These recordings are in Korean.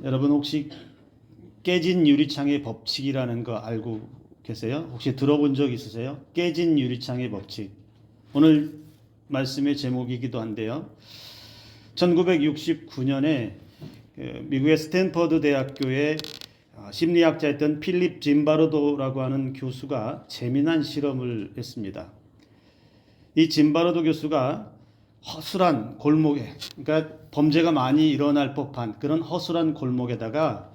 여러분 혹시 깨진 유리창의 법칙이라는 거 알고 계세요? 혹시 들어본 적 있으세요? 깨진 유리창의 법칙. 오늘 말씀의 제목이기도 한데요. 1969년에 미국의 스탠퍼드 대학교의 심리학자였던 필립 짐바르도라고 하는 교수가 재미난 실험을 했습니다. 이 짐바르도 교수가 허술한 골목에, 그러니까 범죄가 많이 일어날 법한 그런 허술한 골목에다가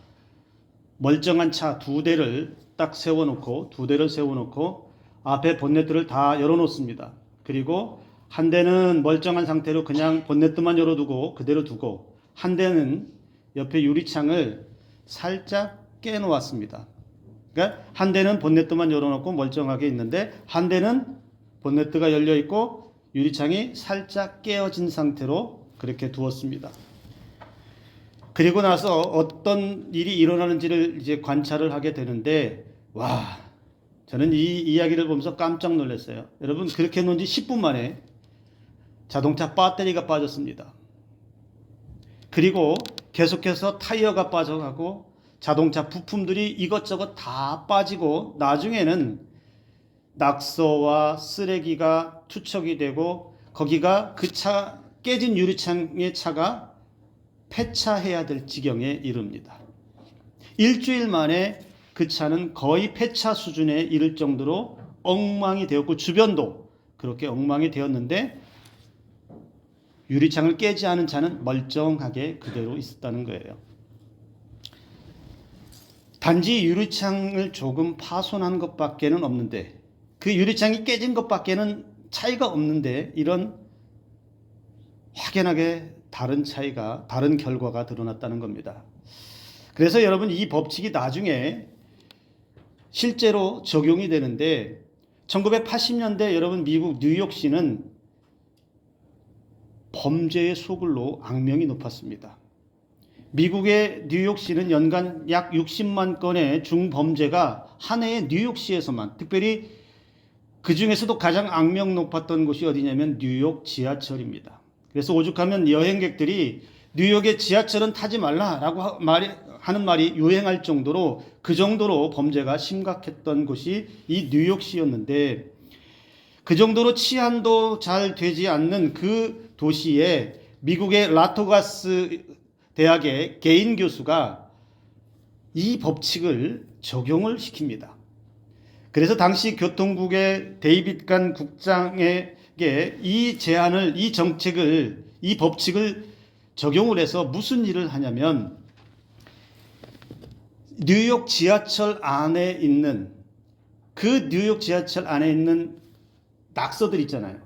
멀쩡한 차 두 대를 딱 세워놓고, 앞에 본네트를 다 열어놓습니다. 그리고 한 대는 멀쩡한 상태로 그냥 본네트만 열어두고 그대로 두고, 한 대는 옆에 유리창을 살짝 깨놓았습니다. 그러니까 한 대는 본네트만 열어놓고 멀쩡하게 있는데, 한 대는 본네트가 열려 있고 유리창이 살짝 깨어진 상태로 그렇게 두었습니다. 그리고 나서 어떤 일이 일어나는지를 이제 관찰을 하게 되는데, 와, 저는 이 이야기를 보면서 깜짝 놀랐어요. 여러분, 그렇게 놓은 지 10분 만에 자동차 배터리가 빠졌습니다. 그리고 계속해서 타이어가 빠져가고 자동차 부품들이 이것저것 다 빠지고, 나중에는 낙서와 쓰레기가 투척이 되고, 거기가 그 차, 깨진 유리창의 차가 폐차해야 될 지경에 이릅니다. 일주일 만에 그 차는 거의 폐차 수준에 이를 정도로 엉망이 되었고, 주변도 그렇게 엉망이 되었는데, 유리창을 깨지 않은 차는 멀쩡하게 그대로 있었다는 거예요. 단지 유리창을 조금 파손한 것밖에는 없는데, 그 유리창이 깨진 것밖에는 차이가 없는데, 이런 확연하게 다른 결과가 드러났다는 겁니다. 그래서 여러분, 이 법칙이 나중에 실제로 적용이 되는데, 1980년대 여러분 미국 뉴욕시는 범죄의 소굴로 악명이 높았습니다. 미국의 뉴욕시는 연간 약 60만 건의 중범죄가 한 해에 뉴욕시에서만, 특별히 그 중에서도 가장 악명 높았던 곳이 어디냐면 뉴욕 지하철입니다. 그래서 오죽하면 여행객들이 뉴욕의 지하철은 타지 말라라고 하는 말이 유행할 정도로, 그 정도로 범죄가 심각했던 곳이 이 뉴욕시였는데, 그 정도로 치안도 잘 되지 않는 그 도시에 미국의 라토가스 대학의 개인 교수가 이 법칙을 적용을 시킵니다. 그래서 당시 교통국의 데이빗 간 국장에게 이 법칙을 적용을 해서 무슨 일을 하냐면, 뉴욕 지하철 안에 있는 낙서들 있잖아요.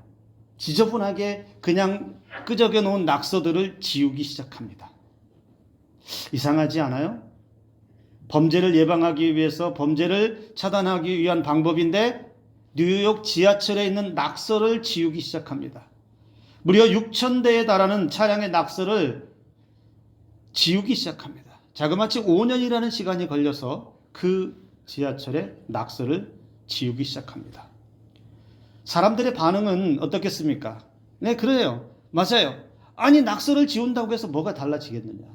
지저분하게 그냥 끄적여 놓은 낙서들을 지우기 시작합니다. 이상하지 않아요? 범죄를 예방하기 위해서, 범죄를 차단하기 위한 방법인데, 뉴욕 지하철에 있는 낙서를 지우기 시작합니다. 무려 6,000대에 달하는 차량의 낙서를 지우기 시작합니다. 자그마치 5년이라는 시간이 걸려서 그 지하철의 낙서를 지우기 시작합니다. 사람들의 반응은 어떻겠습니까? 네, 그래요. 맞아요. 아니, 낙서를 지운다고 해서 뭐가 달라지겠느냐?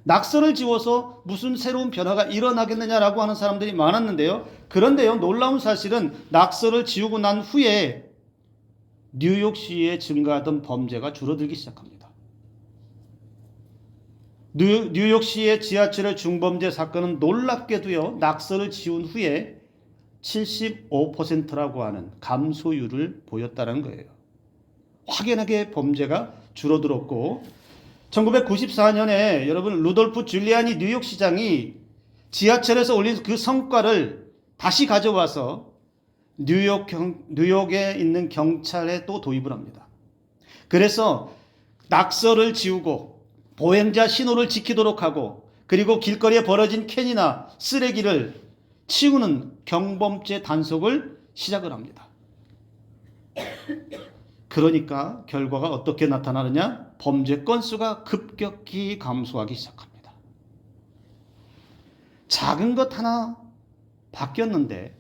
낙서를 지워서 무슨 새로운 변화가 일어나겠느냐라고 하는 사람들이 많았는데요. 그런데요, 놀라운 사실은 낙서를 지우고 난 후에 뉴욕시에 증가하던 범죄가 줄어들기 시작합니다. 뉴욕시의 지하철의 중범죄 사건은 놀랍게도요, 낙서를 지운 후에 75%라고 하는 감소율을 보였다는 거예요. 확연하게 범죄가 줄어들었고, 1994년에 여러분 루돌프 줄리아니 뉴욕시장이 지하철에서 올린 그 성과를 다시 가져와서 뉴욕에 있는 경찰에 또 도입을 합니다. 그래서 낙서를 지우고 보행자 신호를 지키도록 하고, 그리고 길거리에 버려진 캔이나 쓰레기를 치우는 경범죄 단속을 시작을 합니다. 그러니까 결과가 어떻게 나타나느냐? 범죄 건수가 급격히 감소하기 시작합니다. 작은 것 하나 바뀌었는데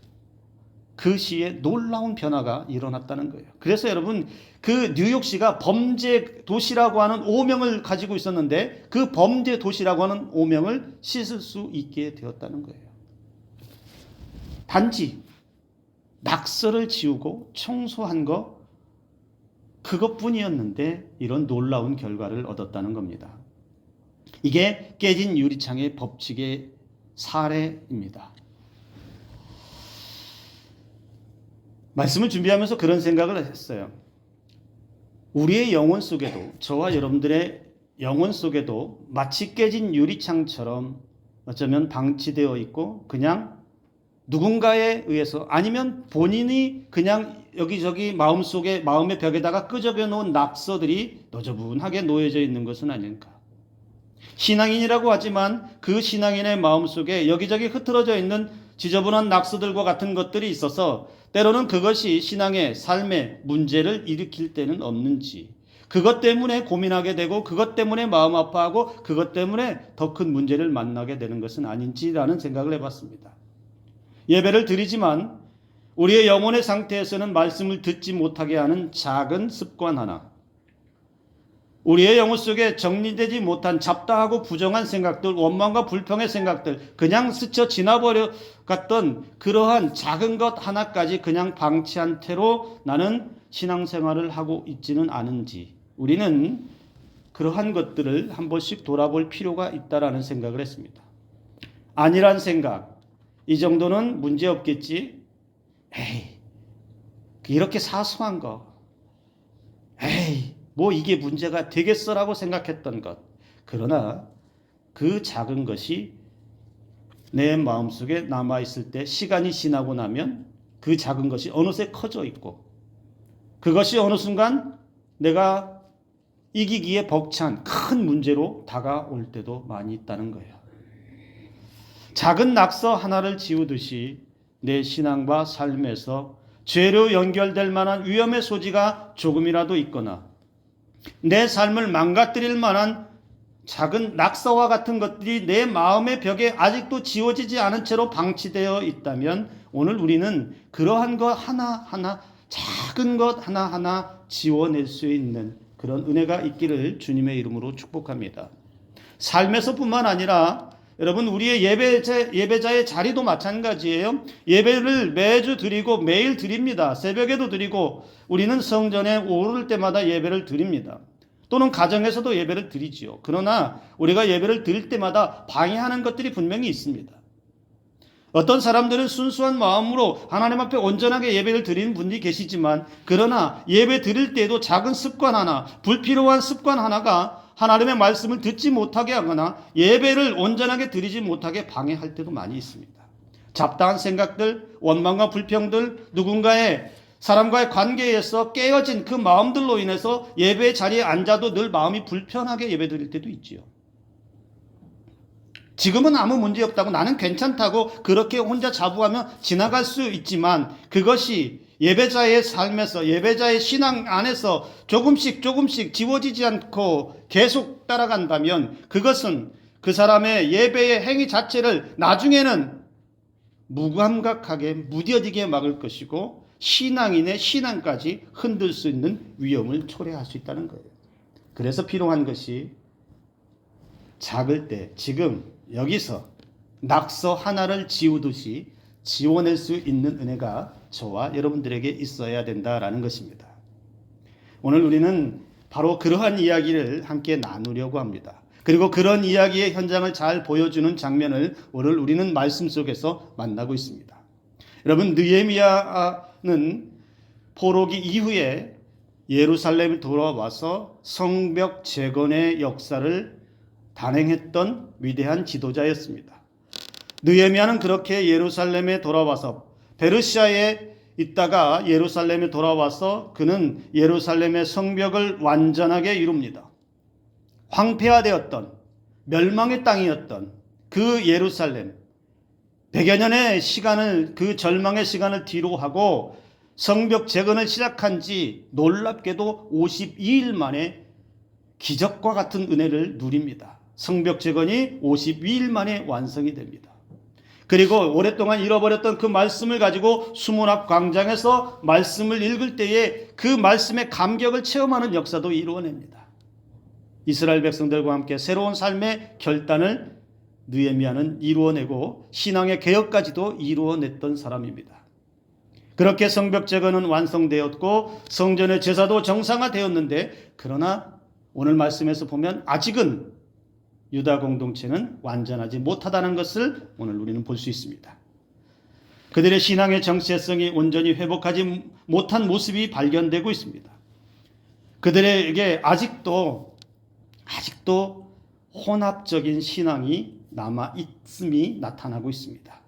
그 시에 놀라운 변화가 일어났다는 거예요. 그래서 여러분, 그 뉴욕시가 범죄 도시라고 하는 오명을 가지고 있었는데 그 범죄 도시라고 하는 오명을 씻을 수 있게 되었다는 거예요. 단지 낙서를 지우고 청소한 거 그것뿐이었는데 이런 놀라운 결과를 얻었다는 겁니다. 이게 깨진 유리창의 법칙의 사례입니다. 말씀을 준비하면서 그런 생각을 했어요. 우리의 영혼 속에도, 저와 여러분들의 영혼 속에도 마치 깨진 유리창처럼 어쩌면 방치되어 있고 그냥 누군가에 의해서 아니면 본인이 그냥 여기저기 마음속에 마음의 벽에다가 끄적여 놓은 낙서들이 너저분하게 놓여져 있는 것은 아닐까. 신앙인이라고 하지만 그 신앙인의 마음속에 여기저기 흐트러져 있는 지저분한 낙서들과 같은 것들이 있어서 때로는 그것이 신앙의 삶의 문제를 일으킬 때는 없는지, 그것 때문에 고민하게 되고 그것 때문에 마음 아파하고 그것 때문에 더 큰 문제를 만나게 되는 것은 아닌지라는 생각을 해봤습니다. 예배를 드리지만 우리의 영혼의 상태에서는 말씀을 듣지 못하게 하는 작은 습관 하나, 우리의 영혼 속에 정리되지 못한 잡다하고 부정한 생각들, 원망과 불평의 생각들, 그냥 스쳐 지나버려 갔던 그러한 작은 것 하나까지 그냥 방치한 채로 나는 신앙생활을 하고 있지는 않은지, 우리는 그러한 것들을 한 번씩 돌아볼 필요가 있다라는 생각을 했습니다. 아니란 생각, 이 정도는 문제 없겠지. 에이, 이렇게 사소한 거, 에이, 뭐 이게 문제가 되겠어라고 생각했던 것. 그러나 그 작은 것이 내 마음속에 남아있을 때, 시간이 지나고 나면 그 작은 것이 어느새 커져 있고 그것이 어느 순간 내가 이기기에 벅찬 큰 문제로 다가올 때도 많이 있다는 거예요. 작은 낙서 하나를 지우듯이 내 신앙과 삶에서 죄로 연결될 만한 위험의 소지가 조금이라도 있거나 내 삶을 망가뜨릴 만한 작은 낙서와 같은 것들이 내 마음의 벽에 아직도 지워지지 않은 채로 방치되어 있다면 오늘 우리는 그러한 것 하나하나, 작은 것 하나하나 지워낼 수 있는 그런 은혜가 있기를 주님의 이름으로 축복합니다. 삶에서뿐만 아니라 여러분, 우리의 예배자의 자리도 마찬가지예요. 예배를 매주 드리고 매일 드립니다. 새벽에도 드리고 우리는 성전에 오를 때마다 예배를 드립니다. 또는 가정에서도 예배를 드리지요. 그러나 우리가 예배를 드릴 때마다 방해하는 것들이 분명히 있습니다. 어떤 사람들은 순수한 마음으로 하나님 앞에 온전하게 예배를 드리는 분들이 계시지만, 그러나 예배 드릴 때에도 작은 습관 하나, 불필요한 습관 하나가 하나님의 말씀을 듣지 못하게 하거나 예배를 온전하게 드리지 못하게 방해할 때도 많이 있습니다. 잡다한 생각들, 원망과 불평들, 누군가의 사람과의 관계에서 깨어진 그 마음들로 인해서 예배 자리에 앉아도 늘 마음이 불편하게 예배 드릴 때도 있지요. 지금은 아무 문제 없다고, 나는 괜찮다고 그렇게 혼자 자부하며 지나갈 수 있지만, 그것이 예배자의 삶에서, 예배자의 신앙 안에서 조금씩 지워지지 않고 계속 따라간다면 그것은 그 사람의 예배의 행위 자체를 나중에는 무감각하게 무뎌지게 막을 것이고 신앙인의 신앙까지 흔들 수 있는 위험을 초래할 수 있다는 거예요. 그래서 필요한 것이 작을 때 지금 여기서 낙서 하나를 지우듯이 지워낼 수 있는 은혜가 저와 여러분들에게 있어야 된다라는 것입니다. 오늘 우리는 바로 그러한 이야기를 함께 나누려고 합니다. 그리고 그런 이야기의 현장을 잘 보여주는 장면을 오늘 우리는 말씀 속에서 만나고 있습니다. 여러분, 느헤미야는 포로기 이후에 예루살렘에 돌아와서 성벽 재건의 역사를 단행했던 위대한 지도자였습니다. 느헤미야는 그렇게 예루살렘에 돌아와서 페르시아에 있다가 예루살렘에 돌아와서 그는 예루살렘의 성벽을 완전하게 이룹니다. 황폐화되었던 멸망의 땅이었던 그 예루살렘, 100여 년의 시간을, 그 절망의 시간을 뒤로 하고 성벽 재건을 시작한 지 놀랍게도 52일 만에 기적과 같은 은혜를 누립니다. 성벽 재건이 52일 만에 완성이 됩니다. 그리고 오랫동안 잃어버렸던 그 말씀을 가지고 수문 앞 광장에서 말씀을 읽을 때에 그 말씀의 감격을 체험하는 역사도 이루어냅니다. 이스라엘 백성들과 함께 새로운 삶의 결단을 느헤미야는 이루어내고 신앙의 개혁까지도 이루어냈던 사람입니다. 그렇게 성벽 제거는 완성되었고 성전의 제사도 정상화되었는데, 그러나 오늘 말씀에서 보면 아직은 유다 공동체는 완전하지 못하다는 것을 오늘 우리는 볼 수 있습니다. 그들의 신앙의 정체성이 온전히 회복하지 못한 모습이 발견되고 있습니다. 그들에게 아직도 혼합적인 신앙이 남아 있음이 나타나고 있습니다.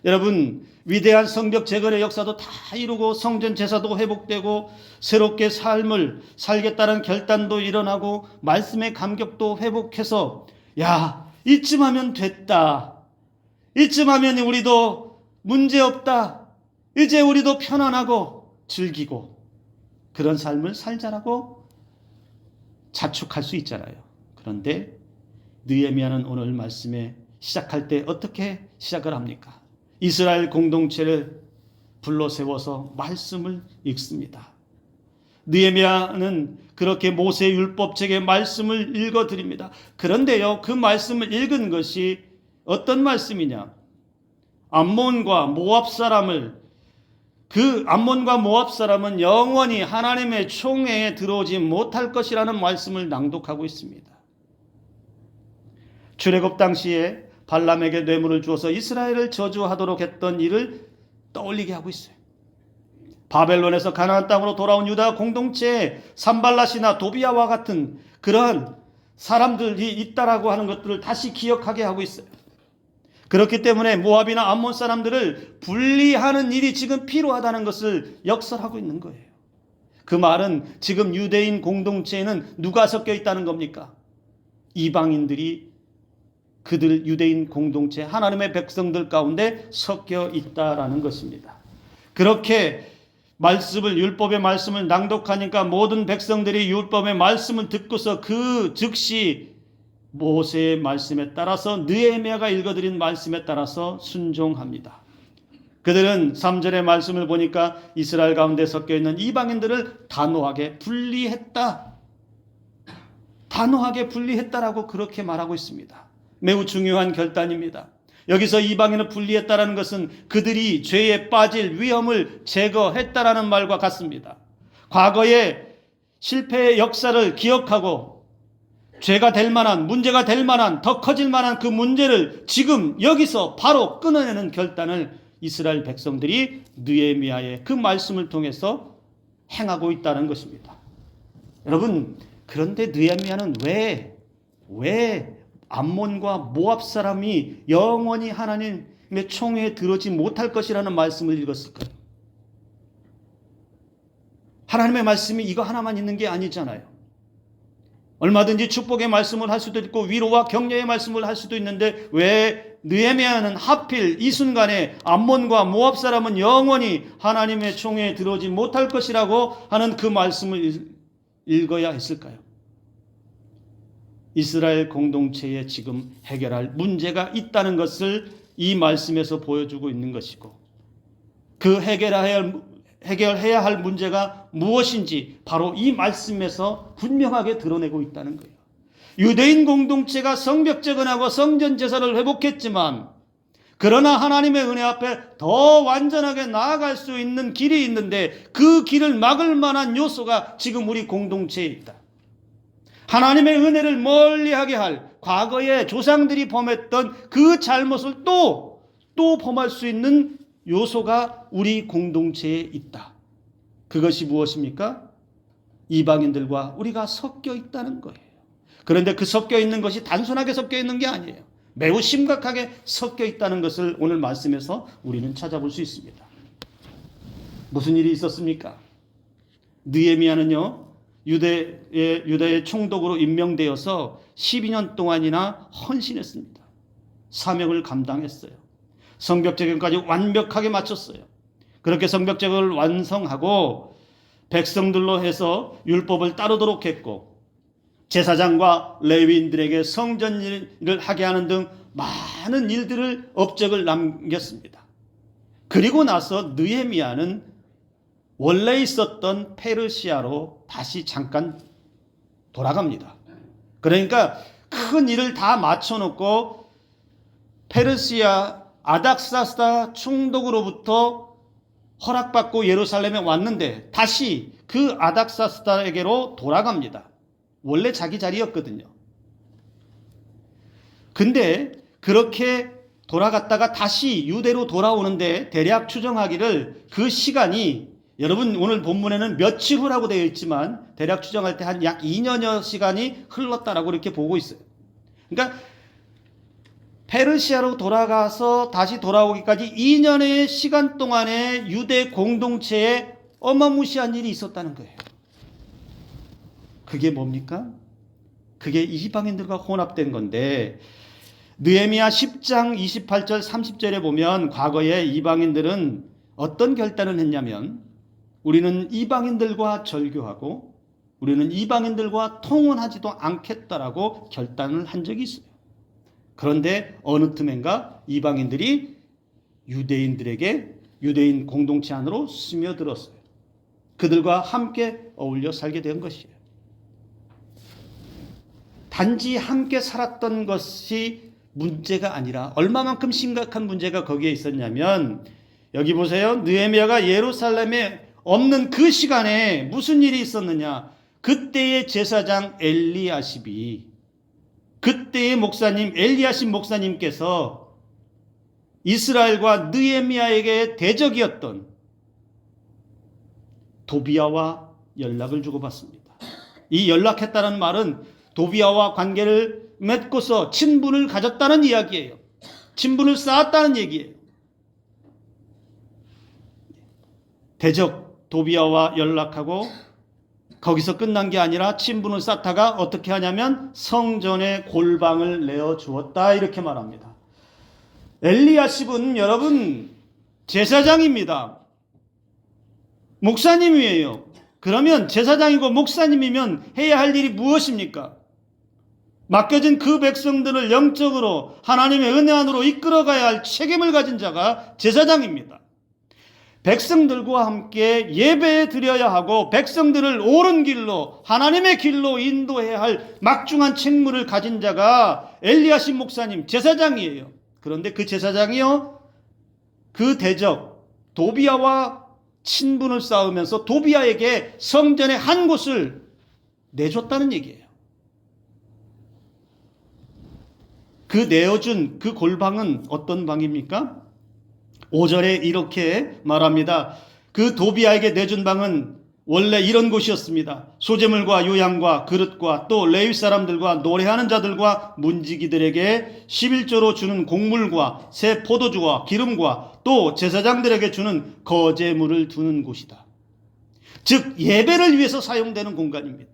여러분, 위대한 성벽 재건의 역사도 다 이루고 성전 제사도 회복되고 새롭게 삶을 살겠다는 결단도 일어나고 말씀의 감격도 회복해서, 야, 이쯤 하면 됐다, 이쯤 하면 우리도 문제없다, 이제 우리도 편안하고 즐기고 그런 삶을 살자라고 자축할 수 있잖아요. 그런데 느헤미야는 오늘 말씀에 시작할 때 어떻게 시작을 합니까? 이스라엘 공동체를 불러 세워서 말씀을 읽습니다. 느헤미야는 그렇게 모세 율법책의 말씀을 읽어드립니다. 그런데요, 그 말씀을 읽은 것이 어떤 말씀이냐? 암몬과 모압 사람은 영원히 하나님의 총회에 들어오지 못할 것이라는 말씀을 낭독하고 있습니다. 출애굽 당시에 발람에게 뇌물을 주어서 이스라엘을 저주하도록 했던 일을 떠올리게 하고 있어요. 바벨론에서 가나안 땅으로 돌아온 유다 공동체에 산발랏이나 도비아와 같은 그러한 사람들이 있다라고 하는 것들을 다시 기억하게 하고 있어요. 그렇기 때문에 모압이나 암몬 사람들을 분리하는 일이 지금 필요하다는 것을 역설하고 있는 거예요. 그 말은 지금 유대인 공동체에는 누가 섞여 있다는 겁니까? 이방인들이 그들 유대인 공동체 하나님의 백성들 가운데 섞여 있다라는 것입니다. 그렇게 율법의 말씀을 낭독하니까 모든 백성들이 율법의 말씀을 듣고서 그 즉시 모세의 말씀에 따라서 느헤미야가 읽어드린 말씀에 따라서 순종합니다. 그들은 3절의 말씀을 보니까 이스라엘 가운데 섞여 있는 이방인들을 단호하게 분리했다라고 그렇게 말하고 있습니다. 매우 중요한 결단입니다. 여기서 이방인을 분리했다라는 것은 그들이 죄에 빠질 위험을 제거했다라는 말과 같습니다. 과거의 실패의 역사를 기억하고 죄가 될 만한, 문제가 될 만한, 더 커질 만한 그 문제를 지금 여기서 바로 끊어내는 결단을 이스라엘 백성들이 느헤미야의 그 말씀을 통해서 행하고 있다는 것입니다. 여러분, 그런데 느헤미야는 왜 암몬과 모압 사람이 영원히 하나님의 총회에 들어오지 못할 것이라는 말씀을 읽었을까요? 하나님의 말씀이 이거 하나만 있는 게 아니잖아요. 얼마든지 축복의 말씀을 할 수도 있고 위로와 격려의 말씀을 할 수도 있는데 왜 느헤미야는 하필 이 순간에 암몬과 모압 사람은 영원히 하나님의 총회에 들어오지 못할 것이라고 하는 그 말씀을 읽어야 했을까요? 이스라엘 공동체에 지금 해결할 문제가 있다는 것을 이 말씀에서 보여주고 있는 것이고, 그 해결해야 할 문제가 무엇인지 바로 이 말씀에서 분명하게 드러내고 있다는 거예요. 유대인 공동체가 성벽 재건하고 성전 제사를 회복했지만, 그러나 하나님의 은혜 앞에 더 완전하게 나아갈 수 있는 길이 있는데 그 길을 막을 만한 요소가 지금 우리 공동체에 있다. 하나님의 은혜를 멀리하게 할 과거의 조상들이 범했던 그 잘못을 또 범할 수 있는 요소가 우리 공동체에 있다. 그것이 무엇입니까? 이방인들과 우리가 섞여 있다는 거예요. 그런데 그 섞여 있는 것이 단순하게 섞여 있는 게 아니에요. 매우 심각하게 섞여 있다는 것을 오늘 말씀에서 우리는 찾아볼 수 있습니다. 무슨 일이 있었습니까? 느헤미야는요, 유다의 총독으로 임명되어서 12년 동안이나 헌신했습니다. 사명을 감당했어요. 성벽 재건까지 완벽하게 마쳤어요. 그렇게 성벽 재건을 완성하고 백성들로 해서 율법을 따르도록 했고, 제사장과 레위인들에게 성전 일을 하게 하는 등 많은 일들을 업적을 남겼습니다. 그리고 나서 느헤미야는 원래 있었던 페르시아로 다시 잠깐 돌아갑니다. 그러니까 큰 일을 다 맞춰놓고 페르시아 아닥사스다 총독으로부터 허락받고 예루살렘에 왔는데 다시 그 아닥사스다에게로 돌아갑니다. 원래 자기 자리였거든요. 근데 그렇게 돌아갔다가 다시 유대로 돌아오는데 대략 추정하기를 그 시간이, 여러분 오늘 본문에는 며칠 후라고 되어 있지만 대략 추정할 때 한 약 2년여 시간이 흘렀다라고 이렇게 보고 있어요. 그러니까 페르시아로 돌아가서 다시 돌아오기까지 2년의 시간 동안에 유대 공동체에 어마무시한 일이 있었다는 거예요. 그게 뭡니까? 그게 이방인들과 혼합된 건데, 느헤미야 10장 28절 30절에 보면 과거에 이방인들은 어떤 결단을 했냐면, 우리는 이방인들과 절교하고 우리는 이방인들과 통혼하지도 않겠다라고 결단을 한 적이 있어요. 그런데 어느 틈엔가 이방인들이 유대인 공동체 안으로 스며들었어요. 그들과 함께 어울려 살게 된 것이에요. 단지 함께 살았던 것이 문제가 아니라 얼마만큼 심각한 문제가 거기에 있었냐면, 여기 보세요. 느헤미야가 예루살렘에 없는 그 시간에 무슨 일이 있었느냐. 그때의 제사장 엘리야십이, 그때의 목사님 엘리야십 목사님께서 이스라엘과 느헤미야에게 대적이었던 도비야와 연락을 주고받습니다. 이 연락했다는 말은 도비야와 관계를 맺고서 친분을 가졌다는 이야기예요. 친분을 쌓았다는 얘기예요. 대적 도비야와 연락하고 거기서 끝난 게 아니라 친분을 쌓다가 어떻게 하냐면 성전에 골방을 내어 주었다, 이렇게 말합니다. 엘리야십은 여러분 제사장입니다. 목사님이에요. 그러면 제사장이고 목사님이면 해야 할 일이 무엇입니까? 맡겨진 그 백성들을 영적으로 하나님의 은혜 안으로 이끌어가야 할 책임을 가진 자가 제사장입니다. 백성들과 함께 예배 드려야 하고 백성들을 옳은 길로, 하나님의 길로 인도해야 할 막중한 책무를 가진 자가 엘리야십 목사님 제사장이에요. 그런데 그 제사장이요, 그 대적 도비야와 친분을 쌓으면서 도비야에게 성전의 한 곳을 내줬다는 얘기예요. 그 내어준 그 골방은 어떤 방입니까? 5절에 이렇게 말합니다. 그 도비야에게 내준 방은 원래 이런 곳이었습니다. 소재물과 요양과 그릇과 또 레위 사람들과 노래하는 자들과 문지기들에게 11조로 주는 곡물과 새 포도주와 기름과 또 제사장들에게 주는 거제물을 두는 곳이다. 즉 예배를 위해서 사용되는 공간입니다.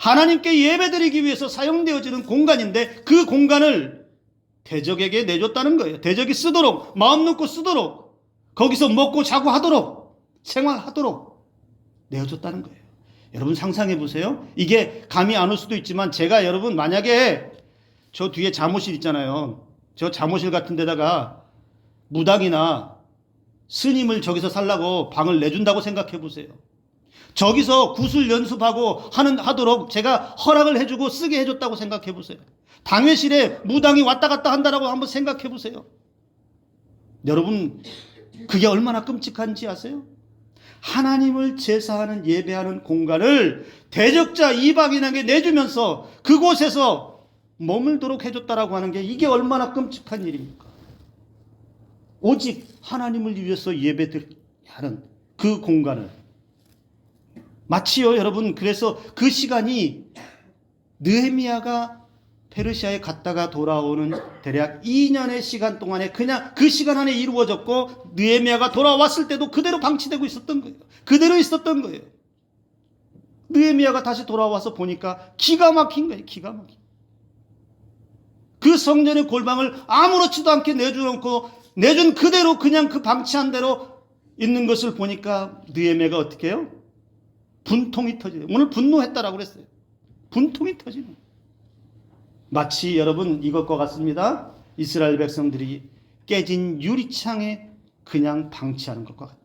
하나님께 예배드리기 위해서 사용되어지는 공간인데 그 공간을 대적에게 내줬다는 거예요. 대적이 쓰도록, 마음 놓고 쓰도록, 거기서 먹고 자고 하도록, 생활하도록 내어줬다는 거예요. 여러분 상상해 보세요. 이게 감이 안 올 수도 있지만, 제가 여러분 만약에 저 뒤에 잠옷실 있잖아요. 저 잠옷실 같은 데다가 무당이나 스님을 저기서 살라고 방을 내준다고 생각해 보세요. 저기서 구슬 연습하고 하도록 제가 허락을 해주고 쓰게 해줬다고 생각해 보세요. 당회실에 무당이 왔다 갔다 한다라고 한번 생각해 보세요. 여러분 그게 얼마나 끔찍한지 아세요? 하나님을 제사하는 예배하는 공간을 대적자 이방인에게 내주면서 그곳에서 머물도록 해줬다라고 하는 게 이게 얼마나 끔찍한 일입니까? 오직 하나님을 위해서 예배하는 그 공간을 마치요 여러분. 그래서 그 시간이 느헤미야가 페르시아에 갔다가 돌아오는 대략 2년의 시간 동안에 그냥 그 시간 안에 이루어졌고, 느헤미야가 돌아왔을 때도 그대로 방치되고 있었던 거예요. 그대로 있었던 거예요. 느헤미야가 다시 돌아와서 보니까 기가 막힌 거예요. 기가 막힌. 그 성전의 골방을 아무렇지도 않게 내준 그대로 그냥 그 방치한 대로 있는 것을 보니까 느헤미야가 어떻게 해요? 분통이 터지죠. 오늘 분노했다라고 그랬어요. 분통이 터지는. 마치 여러분 이것과 같습니다. 이스라엘 백성들이 깨진 유리창에 그냥 방치하는 것과 같아요.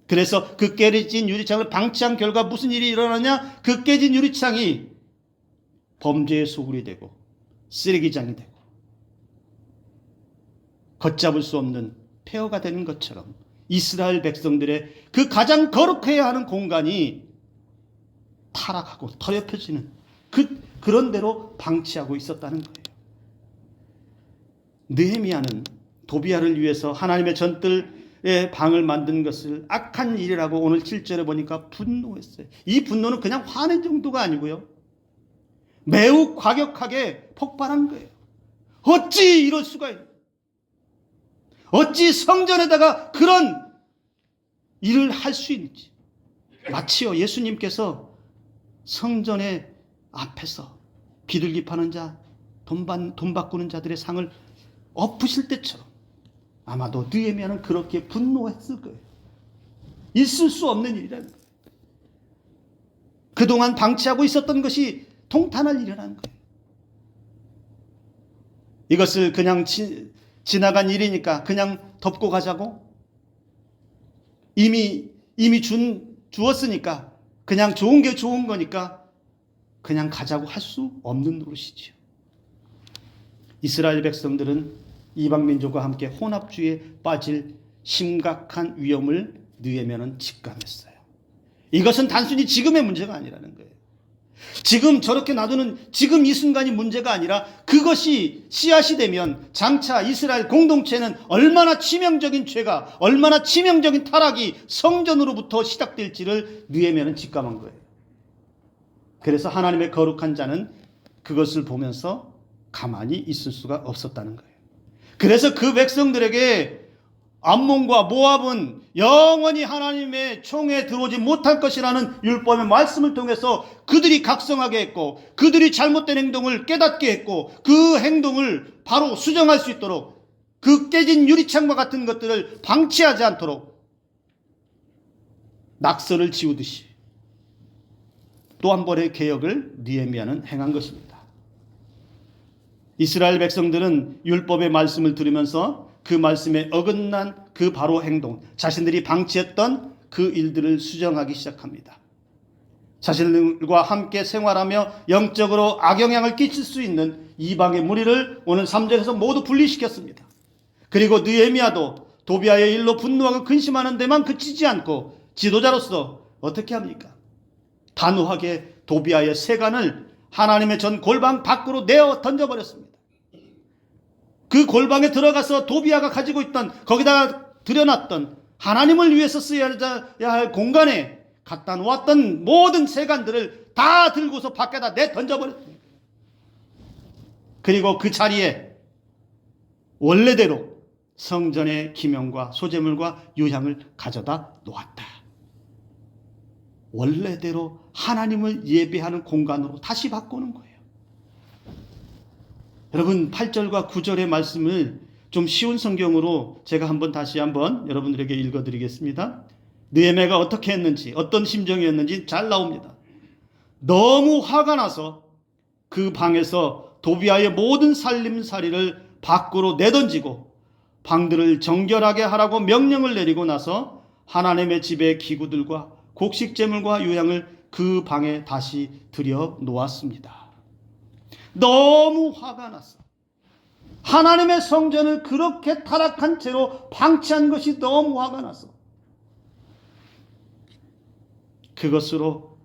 그래서 그 깨진 유리창을 방치한 결과 무슨 일이 일어나냐? 그 깨진 유리창이 범죄의 소굴이 되고 쓰레기장이 되고 걷잡을 수 없는 폐허가 되는 것처럼 이스라엘 백성들의 그 가장 거룩해야 하는 공간이 타락하고 더럽혀지는 그런 대로 방치하고 있었다는 거예요. 느헤미야는 도비야를 위해서 하나님의 전뜰의 방을 만든 것을 악한 일이라고 오늘 7절에 보니까 분노했어요. 이 분노는 그냥 화낸 정도가 아니고요. 매우 과격하게 폭발한 거예요. 어찌 이럴 수가 있는, 어찌 성전에다가 그런 일을 할 수 있는지. 마치요 예수님께서 성전의 앞에서 비둘기 파는 자, 돈 바꾸는 자들의 상을 엎으실 때처럼 아마도 느헤미야는 그렇게 분노했을 거예요. 있을 수 없는 일이라는 거예요. 그동안 방치하고 있었던 것이 통탄할 일이라는 거예요. 이것을 그냥 지나간 일이니까 그냥 덮고 가자고, 이미 주었으니까 그냥 좋은 게 좋은 거니까 그냥 가자고 할 수 없는 노릇이지요. 이스라엘 백성들은 이방 민족과 함께 혼합주의에 빠질 심각한 위험을 느헤미야는 직감했어요. 이것은 단순히 지금의 문제가 아니라는 거예요. 지금 저렇게 놔두는 지금 이 순간이 문제가 아니라 그것이 씨앗이 되면 장차 이스라엘 공동체는 얼마나 치명적인 죄가, 얼마나 치명적인 타락이 성전으로부터 시작될지를 느헤미야는 직감한 거예요. 그래서 하나님의 거룩한 자는 그것을 보면서 가만히 있을 수가 없었다는 거예요. 그래서 그 백성들에게 암몬과 모압은 영원히 하나님의 총에 들어오지 못할 것이라는 율법의 말씀을 통해서 그들이 각성하게 했고, 그들이 잘못된 행동을 깨닫게 했고, 그 행동을 바로 수정할 수 있도록, 그 깨진 유리창과 같은 것들을 방치하지 않도록 낙서를 지우듯이 또 한 번의 개혁을 느헤미야는 행한 것입니다. 이스라엘 백성들은 율법의 말씀을 들으면서 그 말씀에 어긋난 그 바로 행동, 자신들이 방치했던 그 일들을 수정하기 시작합니다. 자신들과 함께 생활하며 영적으로 악영향을 끼칠 수 있는 이방의 무리를 오늘 3절에서 모두 분리시켰습니다. 그리고 느헤미야도 도비야의 일로 분노하고 근심하는 데만 그치지 않고 지도자로서 어떻게 합니까? 단호하게 도비야의 세간을 하나님의 전 골방 밖으로 내어 던져버렸습니다. 그 골방에 들어가서 도비야가 가지고 있던, 거기다가 들여놨던 하나님을 위해서 쓰여야 할 공간에 갖다 놓았던 모든 세간들을 다 들고서 밖에다 내 던져버렸습니다. 그리고 그 자리에 원래대로 성전의 기명과 소재물과 유향을 가져다 놓았다. 원래대로 하나님을 예배하는 공간으로 다시 바꾸는 거예요. 여러분 8절과 9절의 말씀을 좀 쉬운 성경으로 제가 다시 한번 여러분들에게 읽어드리겠습니다. 느헤미야가 어떻게 했는지, 어떤 심정이었는지 잘 나옵니다. 너무 화가 나서 그 방에서 도비야의 모든 살림살이를 밖으로 내던지고 방들을 정결하게 하라고 명령을 내리고 나서 하나님의 집의 기구들과 곡식제물과 유향을 그 방에 다시 들여 놓았습니다. 너무 화가 났어. 하나님의 성전을 그렇게 타락한 채로 방치한 것이 너무 화가 났어. 그것으로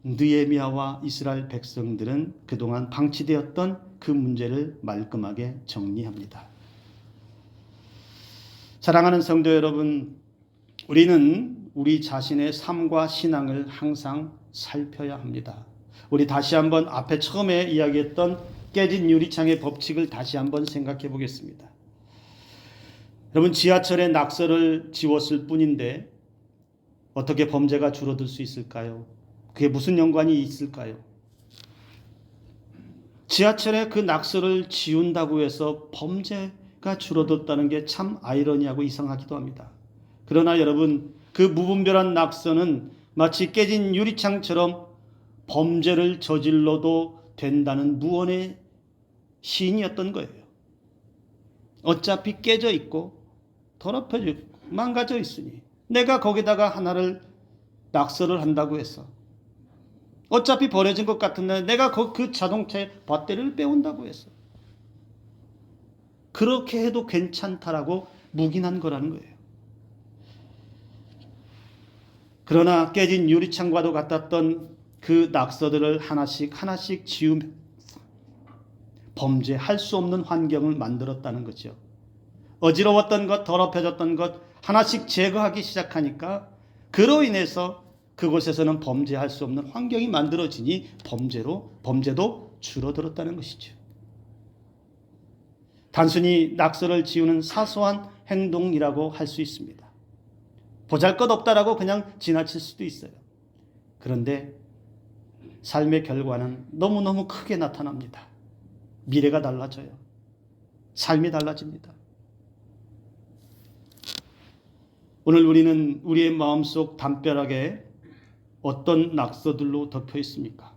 느헤미야와 이스라엘 백성들은 그동안 방치되었던 그 문제를 말끔하게 정리합니다. 사랑하는 성도 여러분, 우리는 우리 자신의 삶과 신앙을 항상 살펴야 합니다. 우리 다시 한번 앞에 처음에 이야기했던 깨진 유리창의 법칙을 다시 한번 생각해 보겠습니다. 여러분, 지하철에 낙서를 지웠을 뿐인데 어떻게 범죄가 줄어들 수 있을까요? 그게 무슨 연관이 있을까요? 지하철에 그 낙서를 지운다고 해서 범죄가 줄어들었다는 게 참 아이러니하고 이상하기도 합니다. 그러나 여러분, 그 무분별한 낙서는 마치 깨진 유리창처럼 범죄를 저질러도 된다는 무언의 시인이었던 거예요. 어차피 깨져 있고 더럽혀져 망가져 있으니 내가 거기다가 하나를 낙서를 한다고 해서 어차피 버려진 것 같은데 내가 그 자동차에 배터리를 빼온다고 해서 그렇게 해도 괜찮다라고 묵인한 거라는 거예요. 그러나 깨진 유리창과도 같았던 그 낙서들을 하나씩 하나씩 지우면서 범죄할 수 없는 환경을 만들었다는 거죠. 어지러웠던 것, 더럽혀졌던 것 하나씩 제거하기 시작하니까 그로 인해서 그곳에서는 범죄할 수 없는 환경이 만들어지니 범죄도 줄어들었다는 것이죠. 단순히 낙서를 지우는 사소한 행동이라고 할 수 있습니다. 보잘것없다라고 그냥 지나칠 수도 있어요. 그런데 삶의 결과는 너무너무 크게 나타납니다. 미래가 달라져요. 삶이 달라집니다. 오늘 우리는 우리의 마음속 담벼락에 어떤 낙서들로 덮여 있습니까?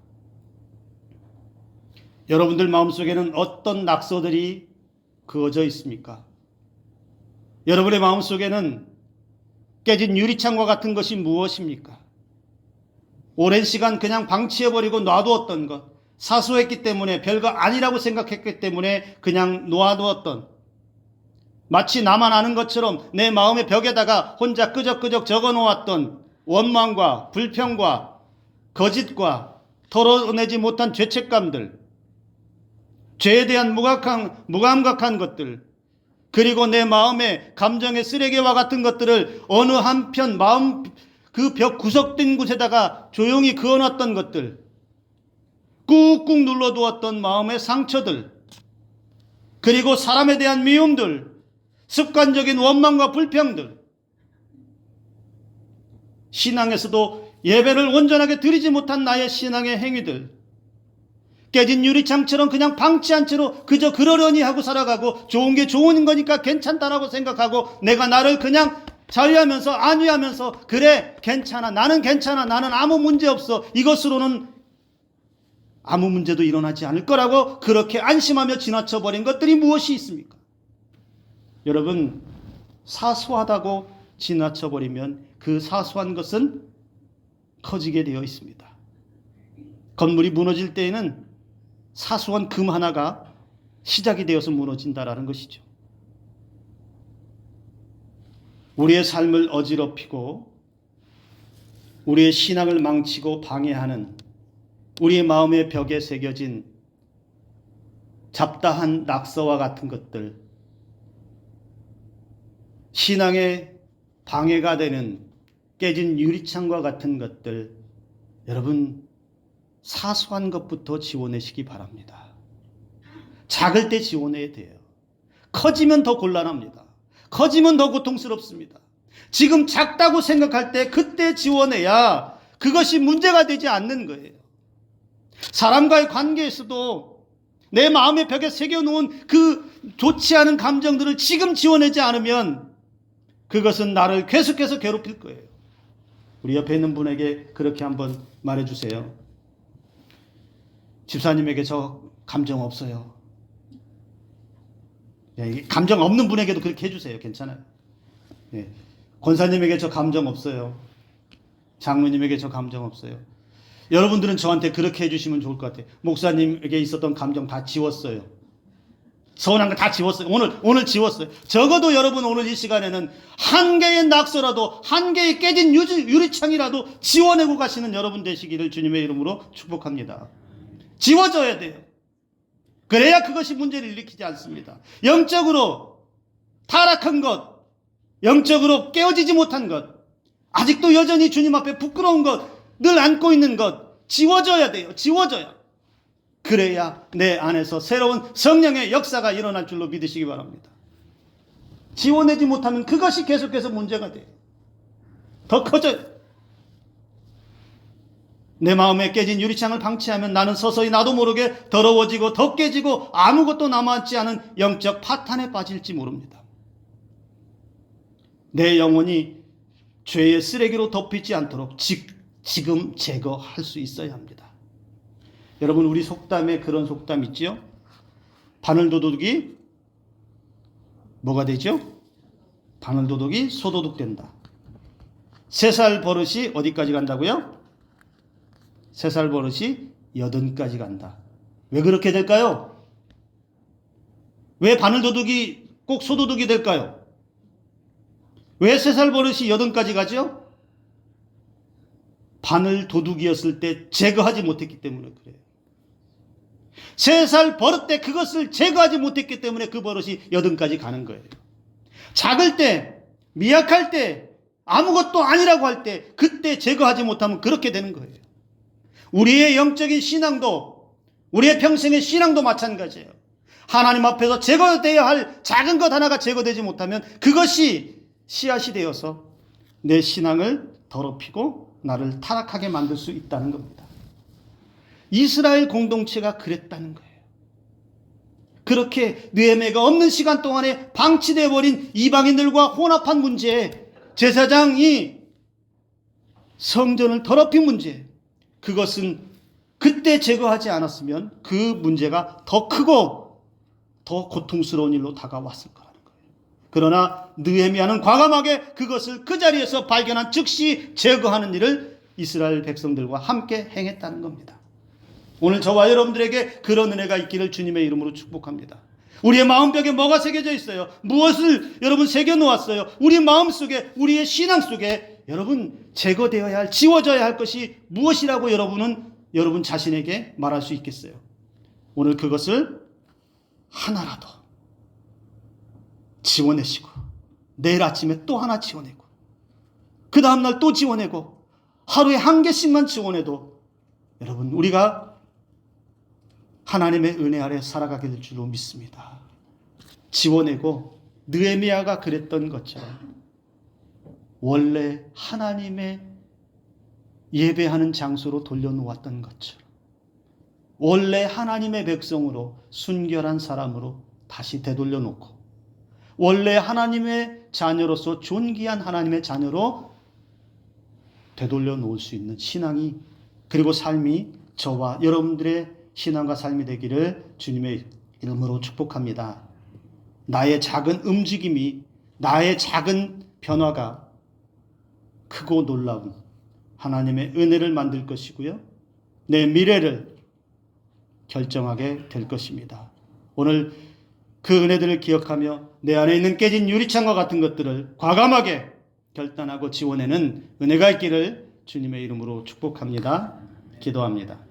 여러분들 마음속에는 어떤 낙서들이 그어져 있습니까? 여러분의 마음속에는 깨진 유리창과 같은 것이 무엇입니까? 오랜 시간 그냥 방치해버리고 놔두었던 것, 사소했기 때문에 별거 아니라고 생각했기 때문에 그냥 놓아두었던, 마치 나만 아는 것처럼 내 마음의 벽에다가 혼자 끄적끄적 적어놓았던 원망과 불평과 거짓과 털어내지 못한 죄책감들, 죄에 대한 무감각한 것들, 그리고 내 마음의 감정의 쓰레기와 같은 것들을 어느 한편 마음 그 벽 구석진 곳에다가 조용히 그어놨던 것들, 꾹꾹 눌러두었던 마음의 상처들, 그리고 사람에 대한 미움들, 습관적인 원망과 불평들, 신앙에서도 예배를 온전하게 드리지 못한 나의 신앙의 행위들, 깨진 유리창처럼 그냥 방치한 채로 그저 그러려니 하고 살아가고 좋은 게 좋은 거니까 괜찮다라고 생각하고 내가 나를 그냥 자유하면서 안위하면서 그래 괜찮아 나는 괜찮아 나는 아무 문제 없어 이것으로는 아무 문제도 일어나지 않을 거라고 그렇게 안심하며 지나쳐버린 것들이 무엇이 있습니까? 여러분, 사소하다고 지나쳐버리면 그 사소한 것은 커지게 되어 있습니다. 건물이 무너질 때에는 사소한 금 하나가 시작이 되어서 무너진다라는 것이죠. 우리의 삶을 어지럽히고 우리의 신앙을 망치고 방해하는 우리의 마음의 벽에 새겨진 잡다한 낙서와 같은 것들, 신앙에 방해가 되는 깨진 유리창과 같은 것들, 여러분 사소한 것부터 지워내시기 바랍니다. 작을 때 지워내야 돼요. 커지면 더 곤란합니다. 커지면 더 고통스럽습니다. 지금 작다고 생각할 때 그때 지워내야 그것이 문제가 되지 않는 거예요. 사람과의 관계에서도 내 마음의 벽에 새겨놓은 그 좋지 않은 감정들을 지금 지워내지 않으면 그것은 나를 계속해서 괴롭힐 거예요. 우리 옆에 있는 분에게 그렇게 한번 말해주세요. 집사님에게 저 감정 없어요. 감정 없는 분에게도 그렇게 해주세요. 괜찮아요. 권사님에게 저 감정 없어요. 장로님에게 저 감정 없어요. 여러분들은 저한테 그렇게 해주시면 좋을 것 같아요. 목사님에게 있었던 감정 다 지웠어요. 서운한 거 다 지웠어요. 오늘 지웠어요. 적어도 여러분 오늘 이 시간에는 한 개의 낙서라도 한 개의 깨진 유리창이라도 지워내고 가시는 여러분 되시기를 주님의 이름으로 축복합니다. 지워져야 돼요. 그래야 그것이 문제를 일으키지 않습니다. 영적으로 타락한 것, 영적으로 깨어지지 못한 것, 아직도 여전히 주님 앞에 부끄러운 것, 늘 안고 있는 것 지워져야 돼요. 지워져야. 그래야 내 안에서 새로운 성령의 역사가 일어날 줄로 믿으시기 바랍니다. 지워내지 못하면 그것이 계속해서 문제가 돼요. 더 커져요. 내 마음에 깨진 유리창을 방치하면 나는 서서히 나도 모르게 더러워지고 더 깨지고 아무것도 남아있지 않은 영적 파탄에 빠질지 모릅니다. 내 영혼이 죄의 쓰레기로 덮이지 않도록 지금 제거할 수 있어야 합니다. 여러분 우리 속담에 그런 속담 있지요? 바늘도둑이 뭐가 되죠? 바늘도둑이 소도둑 된다. 3살 버릇이 어디까지 간다고요? 3살 버릇이 80까지 간다. 왜 그렇게 될까요? 왜 바늘도둑이 꼭 소도둑이 될까요? 왜 3살 버릇이 80까지 가죠? 바늘도둑이었을 때 제거하지 못했기 때문에 그래요. 3살 버릇 때 그것을 제거하지 못했기 때문에 그 버릇이 80까지 가는 거예요. 작을 때, 미약할 때, 아무것도 아니라고 할 때, 그때 제거하지 못하면 그렇게 되는 거예요. 우리의 영적인 신앙도, 우리의 평생의 신앙도 마찬가지예요. 하나님 앞에서 제거되어야 할 작은 것 하나가 제거되지 못하면 그것이 씨앗이 되어서 내 신앙을 더럽히고 나를 타락하게 만들 수 있다는 겁니다. 이스라엘 공동체가 그랬다는 거예요. 그렇게 느헤미야가 없는 시간 동안에 방치되어 버린 이방인들과 혼합한 문제, 제사장이 성전을 더럽힌 문제, 그것은 그때 제거하지 않았으면 그 문제가 더 크고 더 고통스러운 일로 다가왔을 거라는 거예요. 그러나 느헤미야는 과감하게 그것을 그 자리에서 발견한 즉시 제거하는 일을 이스라엘 백성들과 함께 행했다는 겁니다. 오늘 저와 여러분들에게 그런 은혜가 있기를 주님의 이름으로 축복합니다. 우리의 마음벽에 뭐가 새겨져 있어요? 무엇을 여러분 새겨놓았어요? 우리 마음속에, 우리의 신앙 속에 여러분 제거되어야 할, 지워져야 할 것이 무엇이라고 여러분 자신에게 말할 수 있겠어요? 오늘 그것을 하나라도 지워내시고 내일 아침에 또 하나 지워내고 그 다음날 또 지워내고 하루에 1개씩만 지워내도 여러분 우리가 하나님의 은혜 아래 살아가게 될 줄로 믿습니다. 지워내고 느헤미야가 그랬던 것처럼 원래 하나님의 예배하는 장소로 돌려놓았던 것처럼 원래 하나님의 백성으로 순결한 사람으로 다시 되돌려놓고 원래 하나님의 자녀로서 존귀한 하나님의 자녀로 되돌려 놓을 수 있는 신앙이 그리고 삶이 저와 여러분들의 신앙과 삶이 되기를 주님의 이름으로 축복합니다. 나의 작은 움직임이, 나의 작은 변화가 크고 놀라운 하나님의 은혜를 만들 것이고요. 내 미래를 결정하게 될 것입니다. 오늘 그 은혜들을 기억하며 내 안에 있는 깨진 유리창과 같은 것들을 과감하게 결단하고 지워내는 은혜가 있기를 주님의 이름으로 축복합니다. 기도합니다.